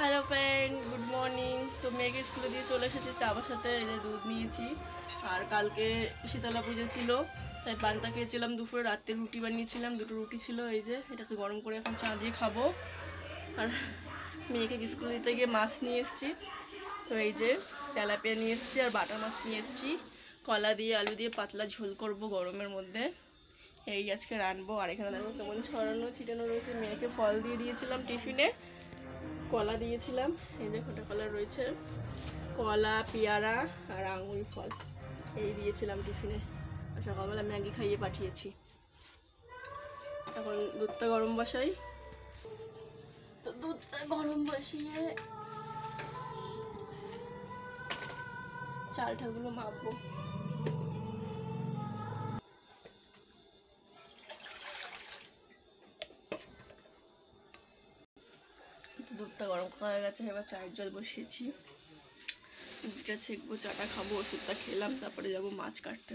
Hello friend, good morning. তো মেয়েকে স্কুলে দিয়ে চলে এসেছি চাবার সাথে। এই যে দুধ নিয়েছি, আর কালকে শীতলা পুজো ছিল তাই পান্তা খেয়েছিলাম। দুপুরে রাত্রে রুটি বানিয়েছিলাম, দুটো রুটি ছিল। এই যে এটাকে গরম করে এখন চা দিয়ে খাবো। আর মেয়েকে স্কুলে দিতে গিয়ে মাছ নিয়ে এসেছি। তো এই যে তেলাপিয়া নিয়ে এসেছি আর বাটা মাছ নিয়ে এসেছি। কলা দিয়ে আলু দিয়ে পাতলা ঝোল করব গরমের মধ্যে। এই আজকে রানবো। আর এখানে দেখো কেমন ছড়ানো ছিটানো রয়েছে। মেয়েকে ফল দিয়ে দিয়েছিলাম টিফিনে, কলা দিয়েছিলাম। এই যে খোটা কলা রয়েছে, কলা, পেয়ারা আর আঙুর ফল এই দিয়েছিলাম টিফিনে। আর সকালবেলা ম্যাগি খাইয়ে পাঠিয়েছি। এখন দুধটা গরম বসাই। তো দুধটা গরম বসিয়ে চালটাগুলো মাপবো। দুধটা গরম করা হয়ে গেছে, এবার চায়ের জল বসিয়েছি। দুধটা ছেঁকবো, চাটা খাবো, ওষুধটা খেলাম, তারপরে যাবো মাছ কাটতে।